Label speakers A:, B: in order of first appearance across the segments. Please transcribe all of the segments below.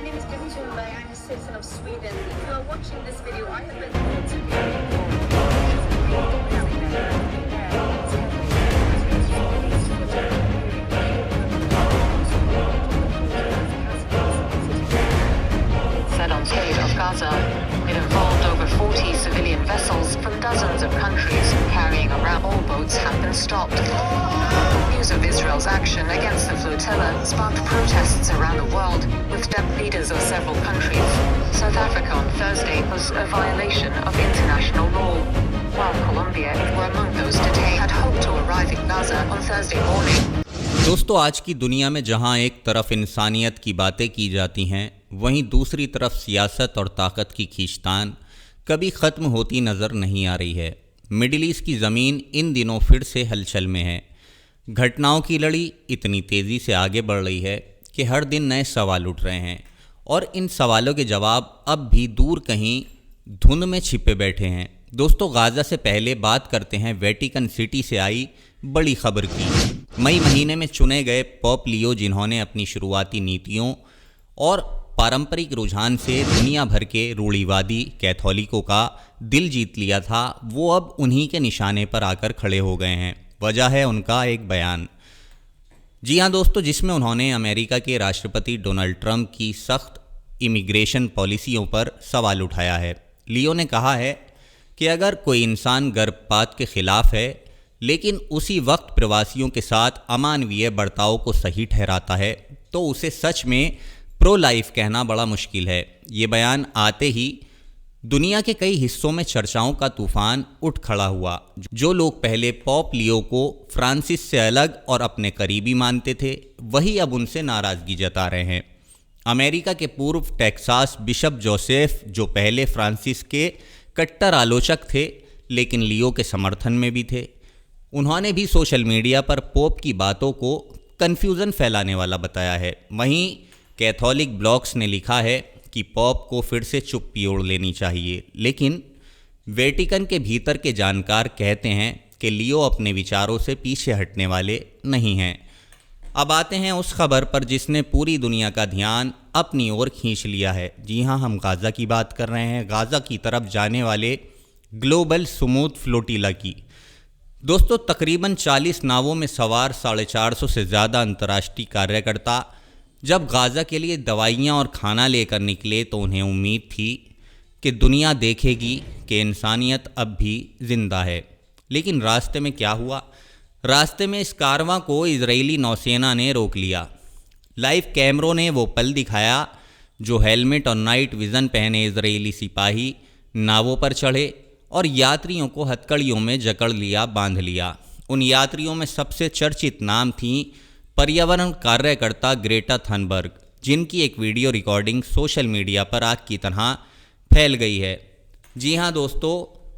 A: My name is Debbie Junberg. I'm a citizen of Sweden. If you are watching this video, I have been told to be
B: Fed on state of Gaza. It involved over 40 civilian vessels from dozens of countries carrying around. All boats have been stopped. News of Israel's action against the flotilla sparked protests around the world, with leaders of several countries. South Africa on Thursday was a violation of international law, while Colombia were among those detained had hoped to arrive in Gaza on Thursday morning.
C: दोस्तों, आज की दुनिया में जहां एक तरफ इंसानियत की बातें की जाती हैं, वहीं दूसरी तरफ सियासत और ताकत की खींचतान कभी ख़त्म होती नज़र नहीं आ रही है। मिडिल ईस्ट की ज़मीन इन दिनों फिर से हलचल में है। घटनाओं की लड़ी इतनी तेज़ी से आगे बढ़ रही है कि हर दिन नए सवाल उठ रहे हैं और इन सवालों के जवाब अब भी दूर कहीं धुंध में छिपे बैठे हैं। दोस्तों, गाज़ा से पहले बात करते हैं वेटिकन सिटी से आई बड़ी खबर की। मई महीने में चुने गए पोप लियो, जिन्होंने अपनी शुरुआती नीतियों और पारंपरिक रुझान से दुनिया भर के रूढ़िवादी कैथोलिकों का दिल जीत लिया था, वो अब उन्हीं के निशाने पर आकर खड़े हो गए हैं। वजह है उनका एक बयान। जी हाँ दोस्तों, जिसमें उन्होंने अमेरिका के राष्ट्रपति डोनाल्ड ट्रंप की सख्त इमिग्रेशन पॉलिसियों पर सवाल उठाया है। लियो ने कहा है कि अगर कोई इंसान गर्भपात के खिलाफ है लेकिन उसी वक्त प्रवासियों के साथ अमानवीय बर्ताव को सही ठहराता है, तो उसे सच में प्रो लाइफ कहना बड़ा मुश्किल है। ये बयान आते ही दुनिया के कई हिस्सों में चर्चाओं का तूफान उठ खड़ा हुआ। जो लोग पहले पोप लियो को फ्रांसिस से अलग और अपने करीबी मानते थे, वही अब उनसे नाराज़गी जता रहे हैं। अमेरिका के पूर्व टेक्सास बिशप जोसेफ, जो पहले फ्रांसिस के कट्टर आलोचक थे लेकिन लियो के समर्थन में भी थे, उन्होंने भी सोशल मीडिया पर पोप की बातों को कन्फ्यूज़न फैलाने वाला बताया है। वहीं कैथोलिक ब्लॉग्स ने लिखा है कि पोप को फिर से चुप्पी ओढ़ लेनी चाहिए, लेकिन वेटिकन के भीतर के जानकार कहते हैं कि लियो अपने विचारों से पीछे हटने वाले नहीं हैं। अब आते हैं उस खबर पर जिसने पूरी दुनिया का ध्यान अपनी ओर खींच लिया है। जी हाँ, हम गाज़ा की बात कर रहे हैं। गाज़ा की तरफ जाने वाले ग्लोबल स्मूथ फ्लोटिला की। दोस्तों, तकरीबन 40 नावों में सवार 450 से ज़्यादा अंतर्राष्ट्रीय कार्यकर्ता जब गाज़ा के लिए दवाइयाँ और खाना लेकर निकले, तो उन्हें उम्मीद थी कि दुनिया देखेगी कि इंसानियत अब भी ज़िंदा है। लेकिन रास्ते में क्या हुआ? रास्ते में इस कारवां को इजरायली नौसेना ने रोक लिया। लाइव कैमरों ने वो पल दिखाया जो हेलमेट और नाइट विज़न पहने इजरायली सिपाही नावों पर चढ़े और यात्रियों को हथकड़ियों में जकड़ लिया, बांध लिया। उन यात्रियों में सबसे चर्चित नाम थी पर्यावरण कार्यकर्ता ग्रेटा थनबर्ग, जिनकी एक वीडियो रिकॉर्डिंग सोशल मीडिया पर आग की तरह फैल गई है। जी हाँ दोस्तों,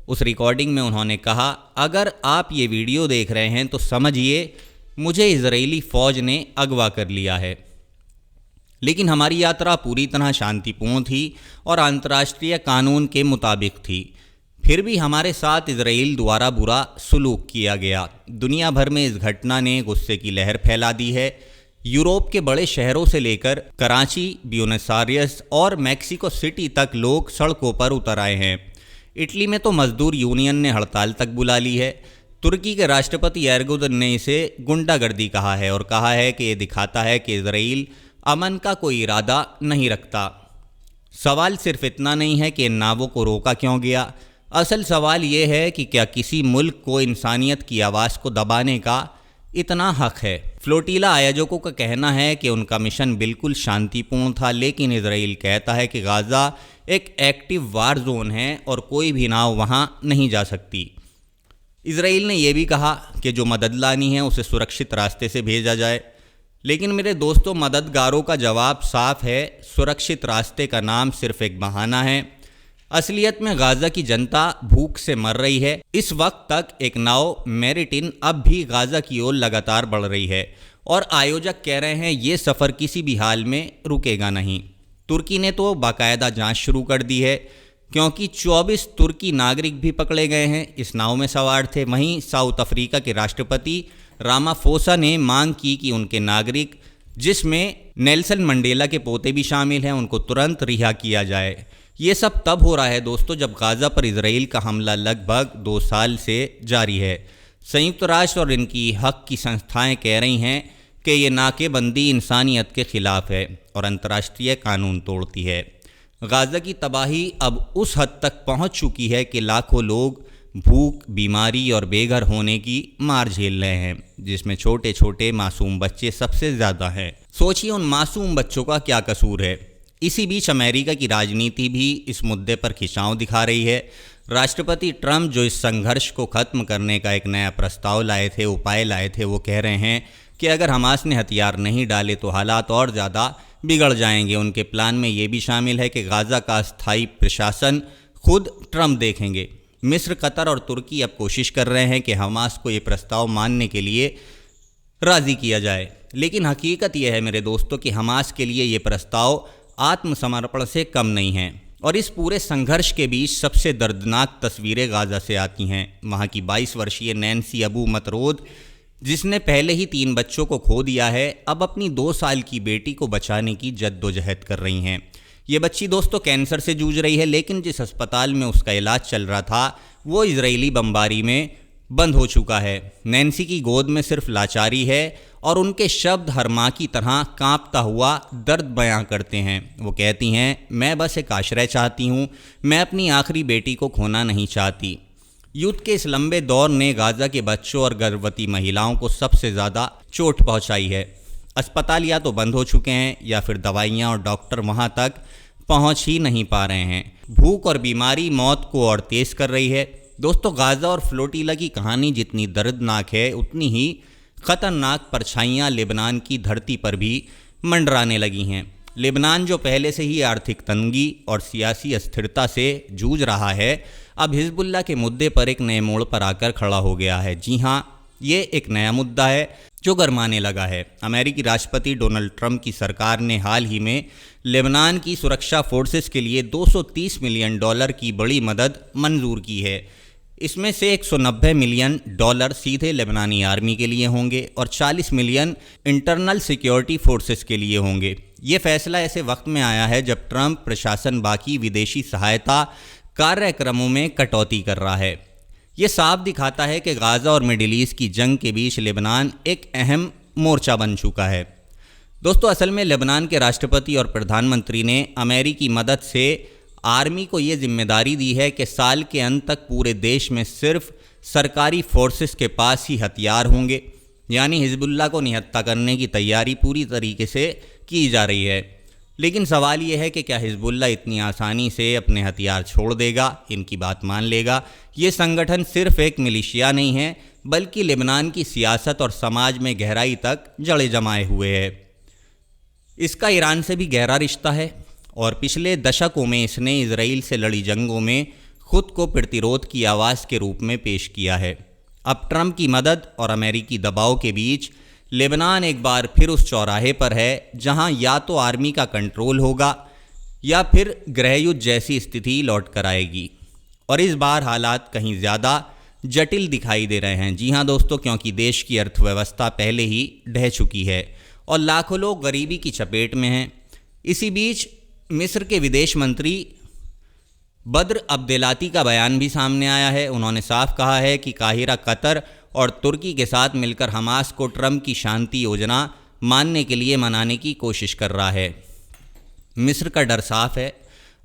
C: उस रिकॉर्डिंग में उन्होंने कहा, अगर आप ये वीडियो देख रहे हैं तो समझिए मुझे इजरायली फ़ौज ने अगवा कर लिया है। लेकिन हमारी यात्रा पूरी तरह शांतिपूर्ण थी और अंतर्राष्ट्रीय कानून के मुताबिक थी। फिर भी हमारे साथ इजराइल द्वारा बुरा सलूक किया गया। दुनिया भर में इस घटना ने गुस्से की लहर फैला दी है। यूरोप के बड़े शहरों से लेकर कराची, ब्यूनस आयर्स और मैक्सिको सिटी तक लोग सड़कों पर उतर आए हैं। इटली में तो मजदूर यूनियन ने हड़ताल तक बुला ली है। तुर्की के राष्ट्रपति एर्दोगन ने इसे गुंडागर्दी कहा है और कहा है कि ये दिखाता है कि इजराइल अमन का कोई इरादा नहीं रखता। सवाल सिर्फ इतना नहीं है कि इन नावों को रोका क्यों गया, असल सवाल ये है कि क्या किसी मुल्क को इंसानियत की आवाज़ को दबाने का इतना हक है। फ्लोटिला आयोजकों का कहना है कि उनका मिशन बिल्कुल शांतिपूर्ण था, लेकिन इजराइल कहता है कि गाज़ा एक एक्टिव वार जोन है और कोई भी नाव वहां नहीं जा सकती। इजराइल ने यह भी कहा कि जो मदद लानी है उसे सुरक्षित रास्ते से भेजा जाए। लेकिन मेरे दोस्तों, मददगारों का जवाब साफ है, सुरक्षित रास्ते का नाम सिर्फ एक बहाना है। असलियत में गाज़ा की जनता भूख से मर रही है। इस वक्त तक एक नाव मेरिटिन अब भी गाज़ा की ओर लगातार बढ़ रही है और आयोजक कह रहे हैं ये सफ़र किसी भी हाल में रुकेगा नहीं। तुर्की ने तो बाकायदा जांच शुरू कर दी है, क्योंकि 24 तुर्की नागरिक भी पकड़े गए हैं, इस नाव में सवार थे। वहीं साउथ अफ्रीका के राष्ट्रपति रामाफोसा ने मांग की कि उनके नागरिक जिसमें नेल्सन मंडेला के पोते भी शामिल हैं, उनको तुरंत रिहा किया जाए। ये सब तब हो रहा है दोस्तों जब गाज़ा पर इजराइल का हमला लगभग 2 साल से जारी है। संयुक्त राष्ट्र और इनकी हक की संस्थाएं कह रही हैं कि ये नाकेबंदी इंसानियत के खिलाफ है और अंतर्राष्ट्रीय कानून तोड़ती है। गाज़ा की तबाही अब उस हद तक पहुंच चुकी है कि लाखों लोग भूख, बीमारी और बेघर होने की मार झेल रहे हैं, जिसमें छोटे छोटे मासूम बच्चे सबसे ज़्यादा हैं। सोचिए उन मासूम बच्चों का क्या कसूर है। इसी बीच अमेरिका की राजनीति भी इस मुद्दे पर खिंचाव दिखा रही है। राष्ट्रपति ट्रंप जो इस संघर्ष को ख़त्म करने का एक नया प्रस्ताव लाए थे, उपाय लाए थे, वो कह रहे हैं कि अगर हमास ने हथियार नहीं डाले तो हालात और ज़्यादा बिगड़ जाएंगे। उनके प्लान में ये भी शामिल है कि गाज़ा का स्थायी प्रशासन खुद ट्रंप देखेंगे। मिस्र, कतर और तुर्की अब कोशिश कर रहे हैं कि हमास को ये प्रस्ताव मानने के लिए राज़ी किया जाए, लेकिन हकीकत यह है मेरे दोस्तों कि हमास के लिए ये प्रस्ताव आत्मसमर्पण से कम नहीं है। और इस पूरे संघर्ष के बीच सबसे दर्दनाक तस्वीरें गाज़ा से आती हैं। वहाँ की 22 वर्षीय नैन्सी अबू मतरोद, जिसने पहले ही 3 बच्चों को खो दिया है, अब अपनी 2 साल की बेटी को बचाने की जद्दोजहद कर रही हैं। ये बच्ची दोस्तों कैंसर से जूझ रही है, लेकिन जिस अस्पताल में उसका इलाज चल रहा था वो इजरायली बमबारी में बंद हो चुका है। नैन्सी की गोद में सिर्फ लाचारी है और उनके शब्द हर माँ की तरह कांपता हुआ दर्द बयां करते हैं। वो कहती हैं, मैं बस एक आश्रय चाहती हूँ, मैं अपनी आखिरी बेटी को खोना नहीं चाहती। युद्ध के इस लंबे दौर ने गाज़ा के बच्चों और गर्भवती महिलाओं को सबसे ज़्यादा चोट पहुँचाई है। अस्पताल या तो बंद हो चुके हैं या फिर दवाइयाँ और डॉक्टर वहाँ तक पहुँच ही नहीं पा रहे हैं। भूख और बीमारी मौत को और तेज़ कर रही है। दोस्तों, गाज़ा और फ्लोटिला की कहानी जितनी दर्दनाक है, उतनी ही ख़तरनाक परछाइयाँ लेबनान की धरती पर भी मंडराने लगी हैं। लेबनान जो पहले से ही आर्थिक तंगी और सियासी अस्थिरता से जूझ रहा है, अब हिजबुल्लाह के मुद्दे पर एक नए मोड़ पर आकर खड़ा हो गया है। जी हाँ, ये एक नया मुद्दा है जो गरमाने लगा है। अमेरिकी राष्ट्रपति डोनाल्ड ट्रंप की सरकार ने हाल ही में लेबनान की सुरक्षा फोर्सेस के लिए $230 मिलियन की बड़ी मदद मंजूर की है। इसमें से $190 मिलियन सीधे लेबनानी आर्मी के लिए होंगे और 40 मिलियन इंटरनल सिक्योरिटी फोर्सेस के लिए होंगे। ये फैसला ऐसे वक्त में आया है जब ट्रंप प्रशासन बाकी विदेशी सहायता कार्यक्रमों में कटौती कर रहा है। ये साफ दिखाता है कि गाज़ा और मिडिल ईस्ट की जंग के बीच लेबनान एक अहम मोर्चा बन चुका है। दोस्तों, असल में लेबनान के राष्ट्रपति और प्रधानमंत्री ने अमेरिकी मदद से आर्मी को ये जिम्मेदारी दी है कि साल के अंत तक पूरे देश में सिर्फ सरकारी फोर्सेस के पास ही हथियार होंगे, यानी हिजबुल्लाह को निहत्था करने की तैयारी पूरी तरीके से की जा रही है। लेकिन सवाल ये है कि क्या हिजबुल्लाह इतनी आसानी से अपने हथियार छोड़ देगा, इनकी बात मान लेगा? ये संगठन सिर्फ एक मिलिशिया नहीं है, बल्कि लेबनान की सियासत और समाज में गहराई तक जड़ें जमाए हुए है। इसका ईरान से भी गहरा रिश्ता है और पिछले दशकों में इसने इजराइल से लड़ी जंगों में खुद को प्रतिरोध की आवाज़ के रूप में पेश किया है। अब ट्रंप की मदद और अमेरिकी दबाव के बीच लेबनान एक बार फिर उस चौराहे पर है जहां या तो आर्मी का कंट्रोल होगा या फिर गृहयुद्ध जैसी स्थिति लौट कर आएगी। और इस बार हालात कहीं ज़्यादा जटिल दिखाई दे रहे हैं। जी हां दोस्तों, क्योंकि देश की अर्थव्यवस्था पहले ही ढह चुकी है और लाखों लोग गरीबी की चपेट में हैं। इसी बीच मिस्र के विदेश मंत्री बद्र अब्देलाती का बयान भी सामने आया है। उन्होंने साफ कहा है कि काहिरा कतर और तुर्की के साथ मिलकर हमास को ट्रंप की शांति योजना मानने के लिए मनाने की कोशिश कर रहा है। मिस्र का डर साफ है,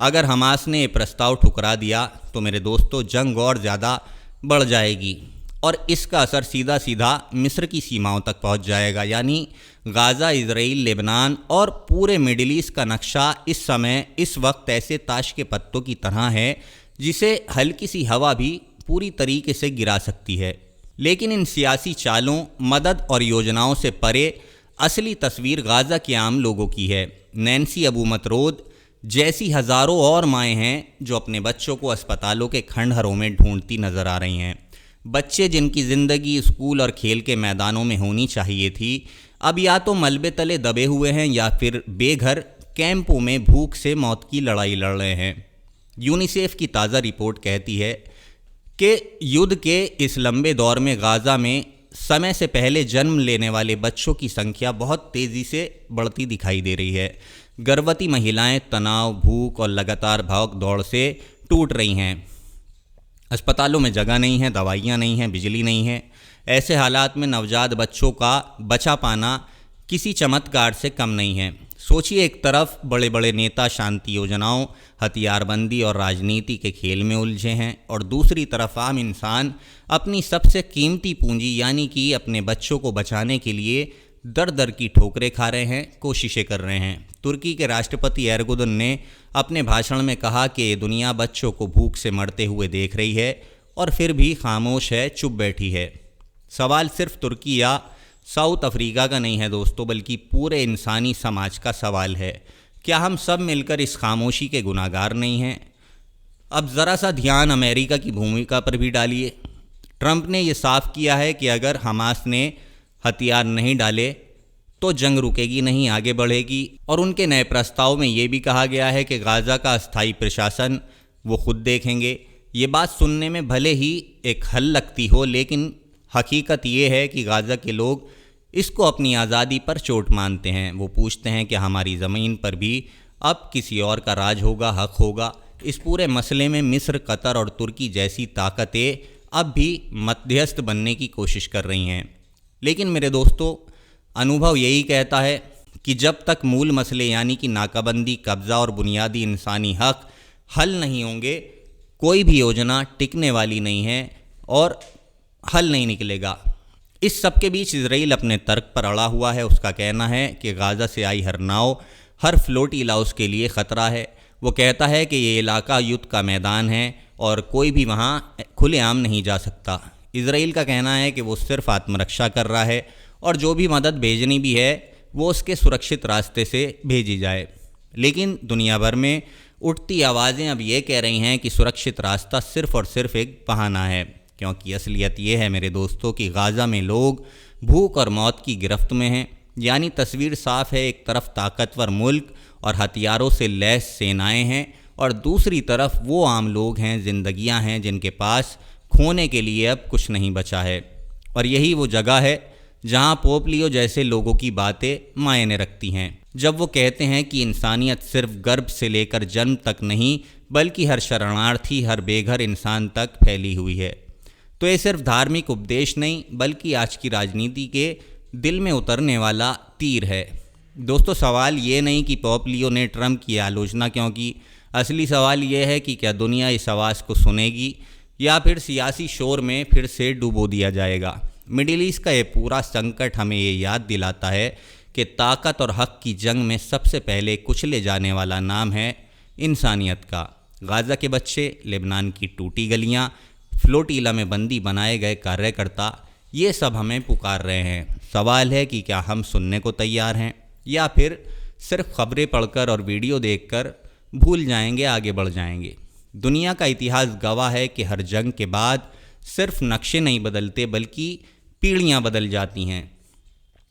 C: अगर हमास ने ये प्रस्ताव ठुकरा दिया तो मेरे दोस्तों जंग और ज़्यादा बढ़ जाएगी और इसका असर सीधा सीधा मिस्र की सीमाओं तक पहुंच जाएगा। यानी गाज़ा, इजराइल, लेबनान और पूरे मिडिल ईस्ट का नक्शा इस समय इस वक्त ऐसे ताश के पत्तों की तरह है जिसे हल्की सी हवा भी पूरी तरीके से गिरा सकती है। लेकिन इन सियासी चालों, मदद और योजनाओं से परे असली तस्वीर गाज़ा के आम लोगों की है। नैन्सी अबू मतरोद जैसी हज़ारों और माएँ हैं जो अपने बच्चों को अस्पतालों के खंडहरों में ढूंढती नज़र आ रही हैं। बच्चे जिनकी ज़िंदगी स्कूल और खेल के मैदानों में होनी चाहिए थी, अब या तो मलबे तले दबे हुए हैं या फिर बेघर कैंपों में भूख से मौत की लड़ाई लड़ रहे हैं। यूनिसेफ की ताज़ा रिपोर्ट कहती है कि युद्ध के इस लंबे दौर में गाज़ा में समय से पहले जन्म लेने वाले बच्चों की संख्या बहुत तेज़ी से बढ़ती दिखाई दे रही है। गर्भवती महिलाएं तनाव, भूख और लगातार भाग दौड़ से टूट रही हैं। अस्पतालों में जगह नहीं है, दवाइयाँ नहीं हैं, बिजली नहीं है। ऐसे हालात में नवजात बच्चों का बचा पाना किसी चमत्कार से कम नहीं है। सोचिए, एक तरफ बड़े बड़े नेता शांति योजनाओं, हथियारबंदी और राजनीति के खेल में उलझे हैं और दूसरी तरफ आम इंसान अपनी सबसे कीमती पूंजी यानी कि अपने बच्चों को बचाने के लिए दर दर की ठोकरें खा रहे हैं, कोशिशें कर रहे हैं। तुर्की के राष्ट्रपति एर्दोगन ने अपने भाषण में कहा कि दुनिया बच्चों को भूख से मरते हुए देख रही है और फिर भी खामोश है, चुप बैठी है। सवाल सिर्फ तुर्की या साउथ अफ्रीका का नहीं है दोस्तों, बल्कि पूरे इंसानी समाज का सवाल है। क्या हम सब मिलकर इस खामोशी के गुनाहगार नहीं हैं? अब ज़रा सा ध्यान अमेरिका की भूमिका पर भी डालिए। ट्रंप ने ये साफ किया है कि अगर हमास ने हथियार नहीं डाले तो जंग रुकेगी नहीं, आगे बढ़ेगी। और उनके नए प्रस्ताव में ये भी कहा गया है कि गाज़ा का अस्थायी प्रशासन वो खुद देखेंगे। ये बात सुनने में भले ही एक हल लगती हो, लेकिन हकीकत ये है कि गाज़ा के लोग इसको अपनी आज़ादी पर चोट मानते हैं। वो पूछते हैं कि हमारी ज़मीन पर भी अब किसी और का राज होगा, हक होगा। इस पूरे मसले में मिस्र, कतर और तुर्की जैसी ताकतें अब भी मध्यस्थ बनने की कोशिश कर रही हैं। लेकिन मेरे दोस्तों, अनुभव यही कहता है कि जब तक मूल मसले यानी कि नाकाबंदी, कब्ज़ा और बुनियादी इंसानी हक हल नहीं होंगे, कोई भी योजना टिकने वाली नहीं है और हल नहीं निकलेगा। इस सब के बीच इजराइल अपने तर्क पर अड़ा हुआ है। उसका कहना है कि गाज़ा से आई हर नाव, हर फ्लोटिला उसके लिए ख़तरा है। वो कहता है कि ये इलाका युद्ध का मैदान है और कोई भी वहाँ खुलेआम नहीं जा सकता। इजराइल का कहना है कि वो सिर्फ आत्मरक्षा कर रहा है और जो भी मदद भेजनी भी है वो उसके सुरक्षित रास्ते से भेजी जाए। लेकिन दुनिया भर में उठती आवाज़ें अब ये कह रही हैं कि सुरक्षित रास्ता सिर्फ और सिर्फ एक बहाना है, क्योंकि असलियत ये है मेरे दोस्तों कि गाज़ा में लोग भूख और मौत की गिरफ्त में हैं। यानी तस्वीर साफ है, एक तरफ ताकतवर मुल्क और हथियारों से लैस सेनाएं हैं और दूसरी तरफ वो आम लोग हैं, जिंदगियां हैं जिनके पास खोने के लिए अब कुछ नहीं बचा है। और यही वो जगह है जहां पोप लियो जैसे लोगों की बातें मायने रखती हैं, जब वो कहते हैं कि इंसानियत सिर्फ गर्भ से लेकर जन्म तक नहीं, बल्कि हर शरणार्थी, हर बेघर इंसान तक फैली हुई है। तो ये सिर्फ धार्मिक उपदेश नहीं, बल्कि आज की राजनीति के दिल में उतरने वाला तीर है। दोस्तों, सवाल ये नहीं कि पोप लियो ने ट्रंप की आलोचना क्यों की। असली सवाल ये है कि क्या दुनिया इस आवाज़ को सुनेगी या फिर सियासी शोर में फिर से डुबो दिया जाएगा। मिडिल ईस्ट का ये पूरा संकट हमें ये याद दिलाता है कि ताकत और हक की जंग में सबसे पहले कुचले जाने वाला नाम है इंसानियत का। गाज़ा के बच्चे, लेबनान की टूटी गलियाँ, फ्लोटिला में बंदी बनाए गए कार्यकर्ता, ये सब हमें पुकार रहे हैं। सवाल है कि क्या हम सुनने को तैयार हैं या फिर सिर्फ खबरें पढ़कर और वीडियो देखकर भूल जाएंगे, आगे बढ़ जाएंगे। दुनिया का इतिहास गवाह है कि हर जंग के बाद सिर्फ नक्शे नहीं बदलते, बल्कि पीढ़ियाँ बदल जाती हैं।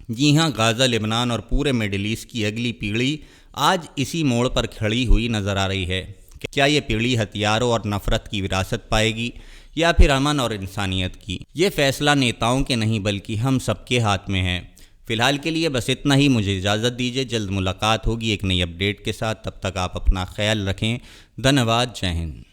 C: जी हाँ, गाज़ा, लेबनान और पूरे मिडिल ईस्ट की अगली पीढ़ी आज इसी मोड़ पर खड़ी हुई नज़र आ रही है। क्या ये पीढ़ी हथियारों और नफ़रत की विरासत पाएगी या फिर अमन और इंसानियत की? ये फैसला नेताओं के नहीं बल्कि हम सबके हाथ में है। फ़िलहाल के लिए बस इतना ही, मुझे इजाज़त दीजिए। जल्द मुलाकात होगी एक नई अपडेट के साथ। तब तक आप अपना ख्याल रखें। धन्यवाद। जय हिंद।